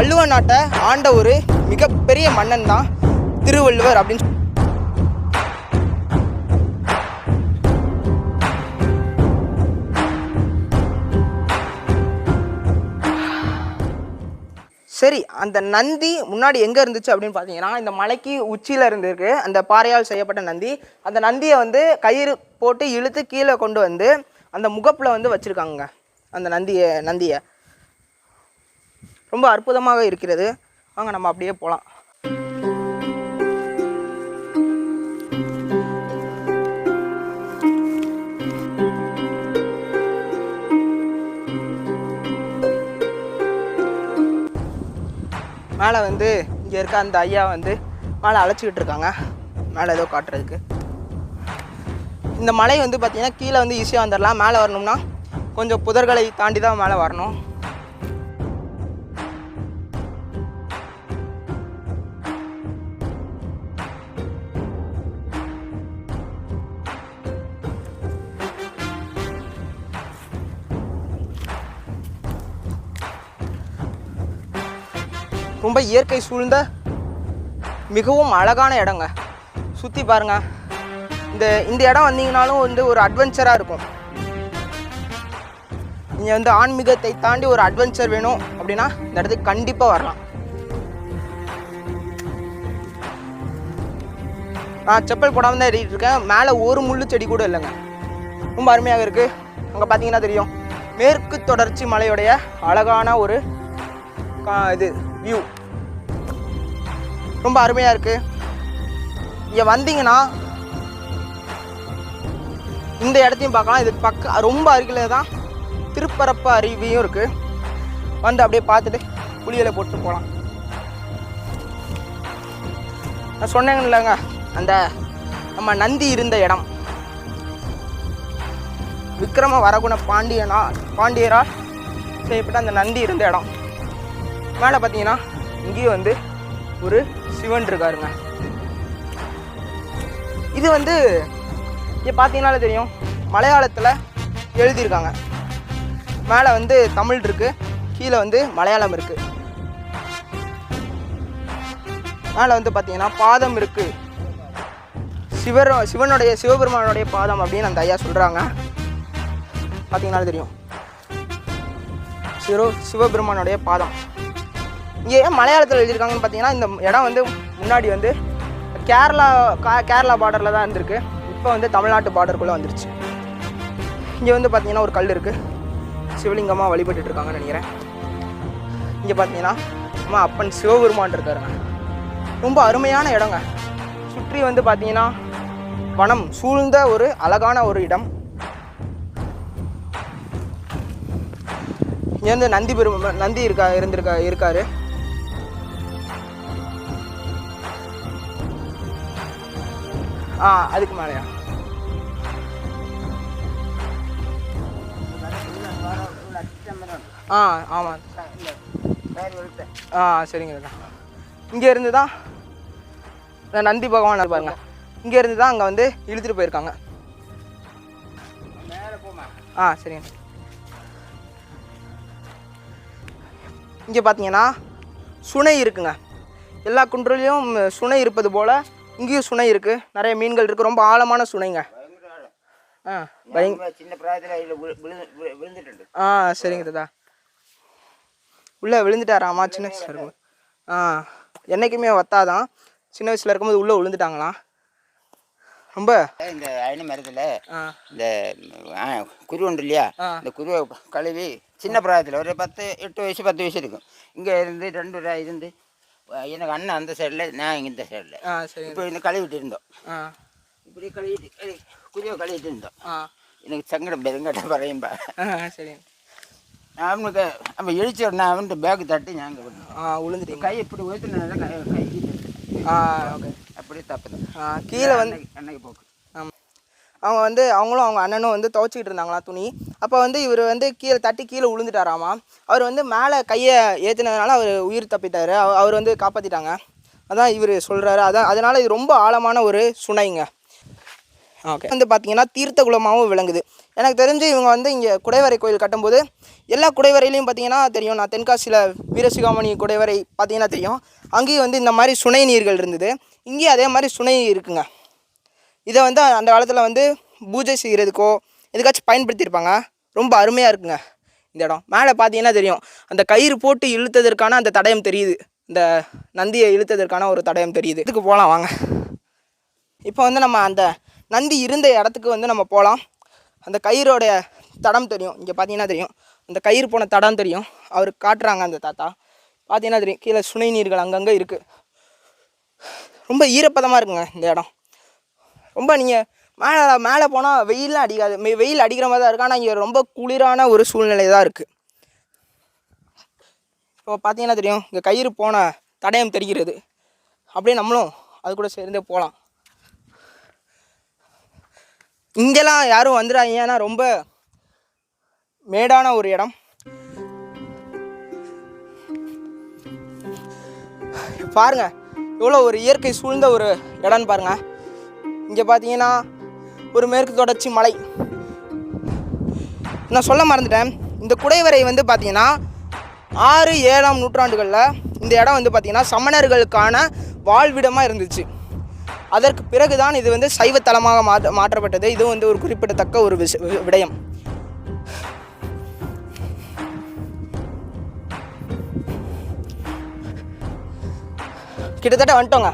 வள்ளுவ நாட்டை ஆண்ட ஒரு மிகப்பெரிய மன்னன் தான் திருவள்ளுவர் அப்படின்னு. சரி, அந்த நந்தி முன்னாடி எங்கே இருந்துச்சு அப்படின்னு பார்த்தீங்கன்னா, இந்த மலைக்கு உச்சியில் இருந்திருக்கு அந்த பாறையால் செய்யப்பட்ட நந்தி. அந்த நந்தியை வந்து கயிறு போட்டு இழுத்து கீழே கொண்டு வந்து அந்த முகப்பில் வந்து வச்சுருக்காங்க. அந்த நந்தியை ரொம்ப அற்புதமாக இருக்கிறது. வாங்க நம்ம அப்படியே போகலாம். மேலே வந்து இங்கே இருக்க அந்த ஐயா வந்து மேலே அழைச்சிக்கிட்டு இருக்காங்க, மேலே ஏதோ காட்டுறதுக்கு. இந்த மலை வந்து பார்த்திங்கன்னா கீழே வந்து ஈஸியாக வந்துடலாம். மேலே வரணும்னா கொஞ்சம் புதர்களை தாண்டி தான் மேலே வரணும். ரொம்ப இயற்கை சூழ்ந்த மிகவும் அழகான இடங்க. சுற்றி பாருங்க. இந்த இடம் வந்தீங்கனாலும் வந்து ஒரு அட்வென்ச்சராக இருக்கும். நீங்கள் வந்து ஆன்மீகத்தை தாண்டி ஒரு அட்வென்ச்சர் வேணும் அப்படின்னா இந்த இடத்துக்கு கண்டிப்பாக வரலாம். நான் செப்பல் போடாமல் தான் ஏறிட்டு இருக்கேன். மேலே ஒரு முள்ளு செடி கூட இல்லைங்க. ரொம்ப அருமையாக இருக்குது. அங்கே பார்த்தீங்கன்னா தெரியும், மேற்கு தொடர்ச்சி மலையுடைய அழகான ஒரு இது வியூ ரொம்ப அருமையாக இருக்குது. இங்கே வந்தீங்கன்னா இந்த இடத்தையும் பார்க்கலாம். இது ரொம்ப அருகில் தான் திருப்பரப்பு அருவியும் இருக்குது. வந்து அப்படியே பார்த்துட்டு குளியலை போட்டு போகலாம். நான் சொன்னேங்க இல்லைங்க, அந்த நம்ம நந்தி இருந்த இடம் விக்ரம வரகுண பாண்டியரால் செய்யப்பட்ட அந்த நந்தி இருந்த இடம். மேலே பார்த்தீங்கன்னா இங்கேயும் வந்து ஒரு சிவன் இருக்காருங்க. இது வந்து இங்கே பார்த்தீங்கன்னாலே தெரியும், மலையாளத்தில் எழுதியிருக்காங்க. மேலே வந்து தமிழ் இருக்குது, கீழே வந்து மலையாளம் இருக்குது. மேலே வந்து பார்த்தீங்கன்னா பாதம் இருக்குது, சிவபெருமானுடைய பாதம் அப்படின்னு அந்த ஐயா சொல்கிறாங்க. பார்த்தீங்கன்னாலே தெரியும், சிவபெருமானுடைய பாதம். இங்கே ஏன் மலையாளத்தில் எழுதியிருக்காங்கன்னு பார்த்தீங்கன்னா, இந்த இடம் வந்து முன்னாடி வந்து கேரளா பார்டரில் தான் இருந்திருக்கு. இப்போ வந்து தமிழ்நாட்டு பார்டருக்குள்ளே வந்துருச்சு. இங்கே வந்து பார்த்தீங்கன்னா ஒரு கல் இருக்குது, சிவலிங்கமாக வழிபட்டுட்டு இருக்காங்கன்னு நினைக்கிறேன். இங்கே பார்த்தீங்கன்னா நம்ம அப்பன் சிவபெருமான் இருக்காருங்க. ரொம்ப அருமையான இடங்க. சுற்றி வந்து பார்த்தீங்கன்னா வனம் சூழ்ந்த ஒரு அழகான ஒரு இடம். இங்கே வந்து நந்தி இருக்காரு. அதுக்கு மேலையா? ஆமாம். சரிங்க. இங்கே இருந்து தான் நந்தி பகவான் பாருங்க. இங்கே இருந்து தான் அங்கே வந்து இழுத்துட்டு போயிருக்காங்க. சரிங்க. இங்கே பார்த்தீங்கன்னா சுனை இருக்குங்க. எல்லா குன்றுலையும் சுனை இருப்பது போல் இங்கேயும் சுனை இருக்குது. நிறைய மீன்கள் இருக்குது. ரொம்ப ஆழமான சுனைங்க. சின்ன பிராயத்தில் விழுந்துட்டு. சரிங்க தாத்தா. உள்ளே விழுந்துட்டாராமா சின்ன வயசில் இருக்கும். என்றைக்குமே வத்தாதான். சின்ன வயசில் இருக்கும்போது உள்ளே விழுந்துட்டாங்களாம். ரொம்ப இந்த அயனி மரத்தில் இந்த குரு உண்டு இல்லையா, இந்த குருவை கழுவி சின்ன பிராயத்தில் ஒரு 8 வயசு இருக்கும். இங்கே இருந்து 2 இருந்து எனக்கு அண்ணன் அந்த சைடில், நான் இந்த சைடில். இப்போ இந்த கழுவிட்டு இருந்தோம். இப்படி குருவை கழுவிட்டு இருந்தோம். எனக்கு சங்கடம் பெருங்கட்ட பறையும்பா. சரி. அவனுக்கு நம்ம எழுச்சி உடனே அவன்ட்டு பேக்கு தட்டி ஞாங்க விழுந்துட்டு கை இப்படி உயர்த்தினால கை ஓகே. அப்படியே தப்புதான். கீழே வந்து அன்னைக்கு போக்கு. அவங்க வந்து அவங்களும் அவங்க அண்ணனும் வந்து துவைச்சிக்கிட்டு இருந்தாங்களா துணி. அப்போ வந்து இவர் வந்து கீழே விழுந்துட்டாராமா. அவர் வந்து மேலே கையை ஏற்றினதுனால அவர் உயிர் தப்பிட்டார். அவர் வந்து காப்பாற்றிட்டாங்க. அதான் இவர் சொல்கிறாரு. அதனால் இது ரொம்ப ஆழமான ஒரு சுனைங்க. ஓகே வந்து பார்த்தீங்கன்னா தீர்த்த குளமாகவும் விளங்குது. எனக்கு தெரிஞ்சு இவங்க வந்து இங்கே குடைவரை கோயில் கட்டும்போது எல்லா குடைவரையிலையும் பார்த்தீங்கன்னா தெரியும், நான் தென்காசியில் வீரசிகாமணி குடைவரை பார்த்தீங்கன்னா தெரியும், அங்கேயும் வந்து இந்த மாதிரி சுனை நீர்கள் இருந்தது. இங்கேயும் அதே மாதிரி சுனை இருக்குங்க. இதை வந்து அந்த காலத்தில் வந்து பூஜை செய்கிறதுக்கோ எதுக்காச்சும் பயன்படுத்தியிருப்பாங்க. ரொம்ப அருமையாக இருக்குங்க இந்த இடம். மேலே பார்த்தீங்கன்னா தெரியும், அந்த கயிறு போட்டு இழுத்ததற்கான அந்த தடயம் தெரியுது, இந்த நந்தியை இழுத்ததற்கான ஒரு தடயம் தெரியுது. இதுக்கு போகலாம் வாங்க. இப்போ வந்து நம்ம அந்த நந்தி இருந்த இடத்துக்கு வந்து நம்ம போகலாம். அந்த கயிறோடைய தடம் தெரியும், இங்கே பார்த்தீங்கன்னா தெரியும், அந்த கயிறு போன தடம் தெரியும். அவர் காட்டுறாங்க அந்த தாத்தா, பார்த்தீங்கன்னா தெரியும். கீழே சுனை நீர்கள் அங்கங்கே இருக்குது. ரொம்ப ஈரப்பதமாக இருக்குங்க இந்த இடம். ரொம்ப நீங்கள் மேலே போனால் வெயிலாம் அடிக்காது, வெயில் அடிக்கிற மாதிரி தான் இருக்குது. ஆனால் இங்கே ரொம்ப குளிரான ஒரு சூழ்நிலை தான் இருக்குது. இப்போ பார்த்தீங்கன்னா தெரியும், இங்கே கயிறு போன தடயம் தெரிகிறது. அப்படியே நம்மளும் அது கூட சேர்ந்தே போகலாம். இங்கெல்லாம் யாரும் வந்துடாங்க, ஏன்னா ரொம்ப மேடான ஒரு இடம். பாருங்க எவ்வளோ ஒரு இயற்கை சூழ்ந்த ஒரு இடம்னு பாருங்க. இங்கே பார்த்தீங்கன்னா ஒரு மேற்கு தொடர்ச்சி மலை. நான் சொல்ல மறந்துட்டேன், இந்த குடைவரை வந்து பார்த்தீங்கன்னா 6, 7ஆம் நூற்றாண்டுகளில் இந்த இடம் வந்து பார்த்தீங்கன்னா சமணர்களுக்கான வாழ்விடமாக இருந்துச்சு. அதற்கு பிறகுதான் இது வந்து சைவத்தலமாக மாற்றப்பட்டது. இது வந்து ஒரு குறிப்பிடத்தக்க ஒரு விடயம். கிட்டத்தட்ட வந்துட்டோங்க,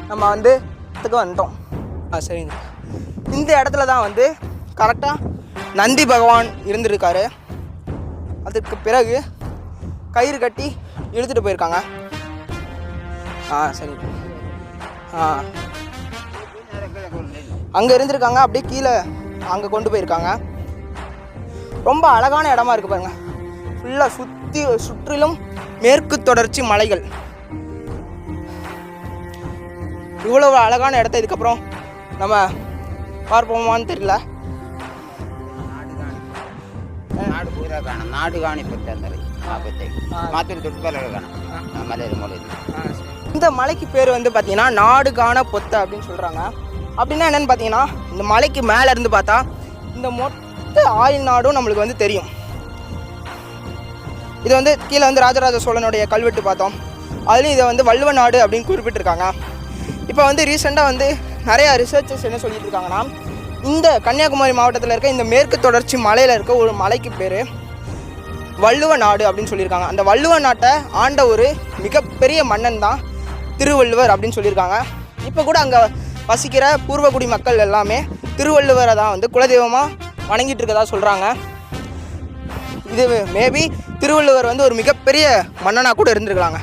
நம்ம வந்து இதுக்கு வந்துட்டோம். சரிங்க. இந்த இடத்துல தான் வந்து கரெக்டாக நந்தி பகவான் இருந்திருக்காரு. அதுக்கு பிறகு கயிறு கட்டி இழுத்துட்டு போயிருக்காங்க. சரிங்க. அங்கே இருந்திருக்காங்க, அப்படியே கீழே அங்கே கொண்டு போயிருக்காங்க. ரொம்ப அழகான இடமா இருக்குது பாருங்க. ஃபுல்லாக சுற்றிலும் மேற்கு தொடர்ச்சி மலைகள். இவ்வளோ அழகான இடத்த இதுக்கப்புறம் நம்ம பார்ப்போமான்னு தெரியல. இந்த மலைக்கு பேர் வந்து பார்த்தீங்கன்னா நாடுகாண பொத்தை அப்படின்னு சொல்கிறாங்க. அப்படின்னா என்னென்னு பார்த்தீங்கன்னா, இந்த மலைக்கு மேலே இருந்து பார்த்தா இந்த மொத்த ஆயுள் நாடும் நம்மளுக்கு வந்து தெரியும். இது வந்து கீழே வந்து ராஜராஜ சோழனுடைய கல்வெட்டு பார்த்தோம், அதுலேயும் இதை வந்து வள்ளுவ நாடு அப்படின்னு குறிப்பிட்டிருக்காங்க. இப்போ வந்து ரீசெண்டாக வந்து நிறையா ரிசர்ச்சர்ஸ் என்ன சொல்லிட்டு இருக்காங்கன்னா, இந்த கன்னியாகுமரி மாவட்டத்தில் இருக்க இந்த மேற்கு தொடர்ச்சி மலையில் இருக்க ஒரு மலைக்கு பேர் வள்ளுவ நாடு அப்படின்னு சொல்லியிருக்காங்க. அந்த வள்ளுவ நாட்டை ஆண்ட ஒரு மிகப்பெரிய மன்னன் தான் திருவள்ளுவர் அப்படின்னு சொல்லியிருக்காங்க. இப்போ கூட அங்கே வசிக்கிற பூர்வகுடி மக்கள் எல்லாமே திருவள்ளுவரை தான் வந்து குலதெய்வமாக வணங்கிட்டு இருக்கதா சொல்கிறாங்க. இது மேபி திருவள்ளுவர் வந்து ஒரு மிகப்பெரிய மன்னனாக கூட இருந்திருக்கலாங்க.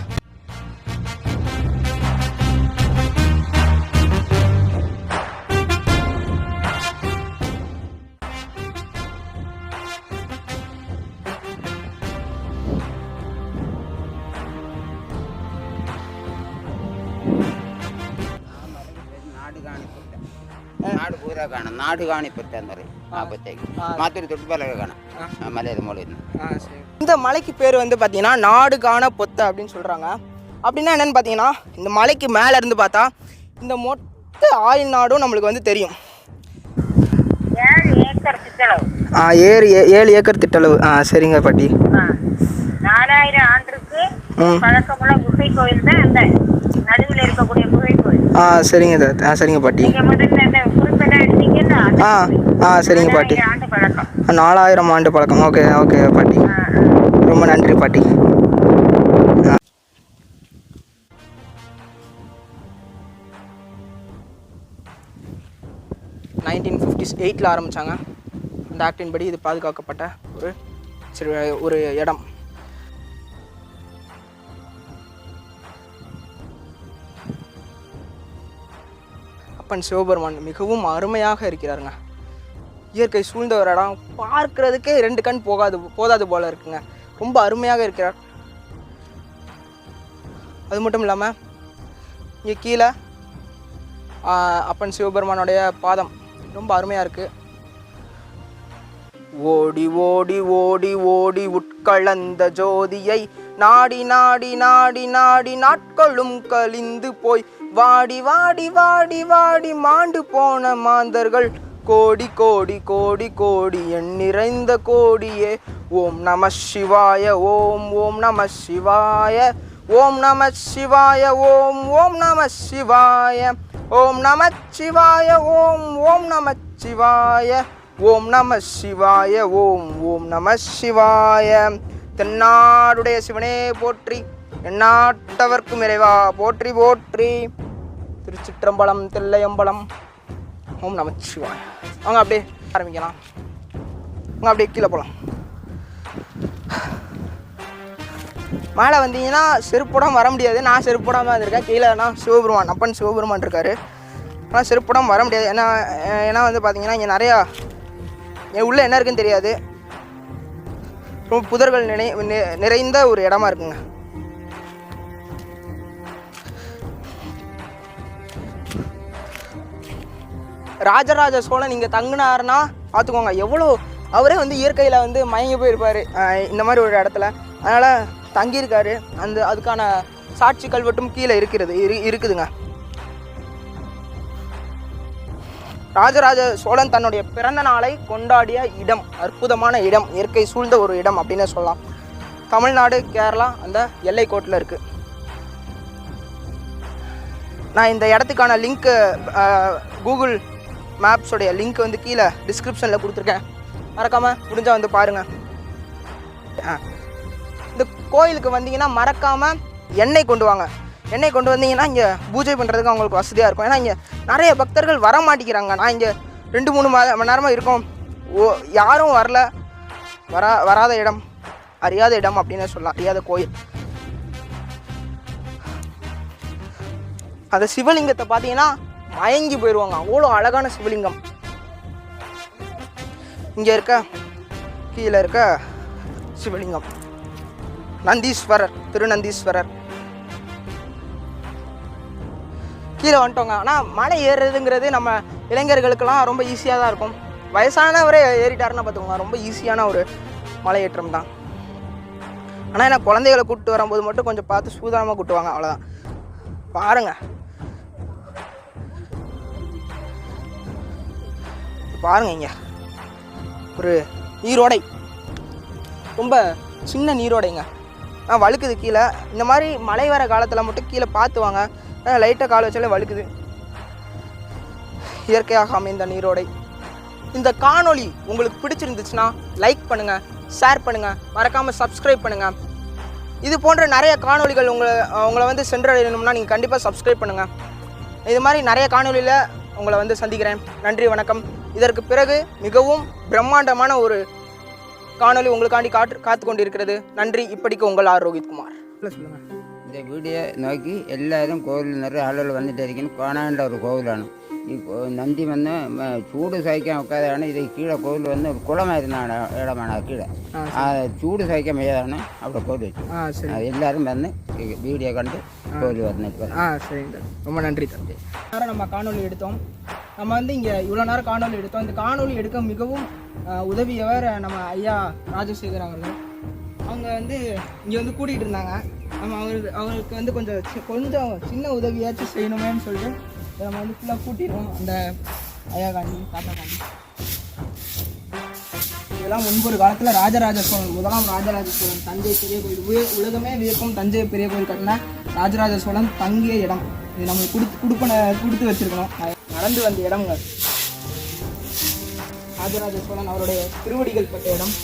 இந்த மலைக்கு பேர் வந்து பார்த்தீங்கன்னா நாடுகாண பொத்தை அப்படின்னு சொல்கிறாங்க. அப்படின்னா என்னென்னு பார்த்தீங்கன்னா, இந்த மலைக்கு மேலே இருந்து பார்த்தா இந்த மொத்த ஆயுள் நாடும் நம்மளுக்கு வந்து தெரியும். 7 ஏக்கர் திட்டளவு. சரிங்க பாட்டி. 4000 ஆண்டுக்கு பழக்கமுள்ள குகை கோயில் தான் அந்த நடுவில் இருக்கக்கூடிய குகை கோயில். சரிங்க சரிங்க பாட்டி. சரிங்க பாட்டி. 4000 ஆண்டு பழக்கம். ஓகே ஓகே பாட்டி, ரொம்ப நன்றி பாட்டி. (1958) ஆரம்பித்தாங்க. அந்த ஆக்டின் படி இது பாதுகாக்கப்பட்ட ஒரு இடம். அப்பன் சிவபெருமான் மிகவும் அருமையாக இருக்கிறாருங்க. இயற்கை சூழ்ந்த ஒரு இடம், பார்க்கறதுக்கே 2 கண் போதாது போல இருக்குங்க. ரொம்ப அருமையாக இருக்கிறார். அது மட்டும் இல்லாமல் இங்கே கீழே அப்பன் சிவபெருமானுடைய பாதம் ரொம்ப அருமையாக இருக்குது. ஓடி ஓடி ஓடி ஓடி உட்கலந்த ஜோதியை நாடி நாடி நாடி நாடி நாட்களும் கழிந்து போய் வாடி வாடி வாடி வாடி மாண்டு போன மாந்தர்கள் கோடி கோடி கோடி கோடி என் நிறைந்த கோடியே. ஓம் நம சிவாய ஓம் ஓம் நம சிவாய ஓம் நம சிவாய ஓம் ஓம் நம சிவாய ஓம் நம சிவாய ஓம் ஓம் நம சிவாய ஓம் நம சிவாய ஓம் ஓம் நம சிவாய. தென்னாடுடைய சிவனே போற்றி, எந்நாட்டவர்க்கும் இறைவா போற்றி போற்றி. திருச்சிற்றம்பலம், தில்லையம்பலம். ஓம் நம சிவாய. அவங்க அப்படியே ஆரம்பிக்கலாம், அவங்க அப்படியே கீழே போகலாம். மேலே வந்தீங்கன்னா செருப்புடம் வர முடியாது. நான் செருப்புடாமல் வந்திருக்கேன். கீழேனா சிவபெருமான், அப்பன் சிவபெருமான் இருக்கார். ஆனால் செருப்புடம் வர முடியாது. ஏன்னா வந்து பார்த்தீங்கன்னா இங்கே நிறையா உள்ளே என்ன இருக்குன்னு தெரியாது. ரொம்ப புதர்கள் நிறைந்த ஒரு இடமா இருக்குங்க. ராஜராஜ சோழன் இங்கே தங்கினாருன்னா பார்த்துக்கோங்க எவ்வளோ. அவரே வந்து இயற்கையில் வந்து மயங்கி போயிருப்பார் இந்த மாதிரி ஒரு இடத்துல. அதனால் தங்கியிருக்காரு. அதுக்கான சாட்சி கல்வெட்டும் கீழே இருக்குதுங்க. ராஜராஜ சோழன் தன்னுடைய பிறந்த நாளை கொண்டாடிய இடம், அற்புதமான இடம், இயற்கை சூழ்ந்த ஒரு இடம் அப்படின்னு சொல்லலாம். தமிழ்நாடு, கேரளா அந்த எல்லைக்கோட்டில் இருக்குது. நான் இந்த இடத்துக்கான லிங்க்கு, கூகுள் மேப்ஸோடைய லிங்க் வந்து கீழே டிஸ்கிரிப்ஷனில் கொடுத்துருக்கேன். மறக்காமல் முடிஞ்சால் வந்து பாருங்கள். இந்த கோயிலுக்கு வந்தீங்கன்னா மறக்காமல் எண்ணெய் கொண்டு வாங்க. எண்ணெய் கொண்டு வந்தீங்கன்னா இங்கே பூஜை பண்ணுறதுக்கு அவங்களுக்கு வசதியாக இருக்கும். ஏன்னா இங்கே நிறைய பக்தர்கள் வர மாட்டேங்கிறாங்க. நான் இங்கே 2-3 மணி நேரமாக இருக்கோம், யாரும் வரல. வராத இடம், அறியாத இடம் அப்படின்னு சொல்லலாம், அறியாத கோயில். அந்த சிவலிங்கத்தை பார்த்தீங்கன்னா மயங்கி போயிடுவாங்க, அவ்வளோ அழகான சிவலிங்கம். இங்கே இருக்க கீழே இருக்க சிவலிங்கம் நந்தீஸ்வரர், திருநந்தீஸ்வரர். கீழே வந்துட்டோங்க. ஆனால் மலை ஏறுறதுங்கிறது நம்ம இளைஞர்களுக்கெல்லாம் ரொம்ப ஈஸியாக தான் இருக்கும். வயசானவரே ஏறிட்டாருன்னா பார்த்துக்கோங்க, ரொம்ப ஈஸியான ஒரு மலையேற்றம் தான். ஆனால் என்ன குழந்தைகளை கூப்பிட்டு வரும்போது மட்டும் கொஞ்சம் பார்த்து சூதானமாக கூட்டுவாங்க, அவ்வளோதான். பாருங்கள் இங்கே ஒரு நீரோடை, ரொம்ப சின்ன நீரோடைங்க. வழுக்குது கீழே. இந்த மாதிரி மழை வர காலத்தில் மட்டும் கீழே பார்த்து வாங்க, லைட்டாக கால் வச்சாலே வழுக்குது. இயற்கையாக அமைந்த நீரோடை. இந்த காணொளி உங்களுக்கு பிடிச்சிருந்துச்சுன்னா லைக் பண்ணுங்கள், ஷேர் பண்ணுங்கள், மறக்காமல் சப்ஸ்கிரைப் பண்ணுங்கள். இது போன்ற நிறைய காணொளிகள் உங்களை வந்து சென்றடையணும்னா நீங்கள் கண்டிப்பாக சப்ஸ்கிரைப் பண்ணுங்கள். இது மாதிரி நிறைய காணொளியில் உங்களை வந்து சந்திக்கிறேன். நன்றி, வணக்கம். இதற்கு பிறகு மிகவும் பிரம்மாண்டமான ஒரு காணொளி உங்களுக்காண்டி காத்து கொண்டிருக்கிறது. நன்றி. இப்படிக்கு உங்கள் ஆர். ரோஹித்குமார். இந்த வீடியோ நோக்கி எல்லாரும் கோவில் நிறைய ஆளுகள் வந்துட்டு இருக்கணும். காணாண்ட ஒரு கோவிலான இப்போ நந்தி வந்து சூடு சகிக்க உட்காதான. இது கீழே கோவில் வந்து ஒரு குளமாக இருந்தான இடமான கீழே சூடு சகிக்க முடியாதானே அப்படி கோவில் வச்சு அது எல்லாரும் வந்து வீடியோ கண்டு கோவில் வரணும். இப்போ சரிங்க, ரொம்ப நன்றி தம்பி. நேரம் நம்ம காணொலி எடுத்தோம். நம்ம வந்து இங்கே இவ்வளோ நேரம் காணொலி எடுத்தோம். இந்த காணொலி எடுக்க மிகவும் உதவியவர் நம்ம ஐயா ராஜசேகர் அவர்கள். அவங்க வந்து இங்கே வந்து கூட்டிகிட்டு இருந்தாங்க. நம்ம அவருக்கு வந்து கொஞ்சம் சின்ன உதவியாச்சும் செய்யணுமேன்னு சொல்லிட்டு நம்ம வந்து ஃபுல்லாக கூட்டிடுவோம். அந்த ஐயா காண்டி, தாத்தா காண்டி. இதெல்லாம் முன்பொரு காலத்தில் ராஜராஜ சோழன், முதலாம் ராஜராஜ சோழன் தஞ்சை பெரிய கோயில், உலகமே வியக்கும் தஞ்சை பெரிய கோயில் கட்டின ராஜராஜ சோழன் தங்கிய இடம். இது நம்ம கொடுத்து வச்சிருக்கணும். நடந்து வந்த இடங்கள் ராஜராஜ சோழன் அவருடைய திருவடிகள் பட்ட இடம்.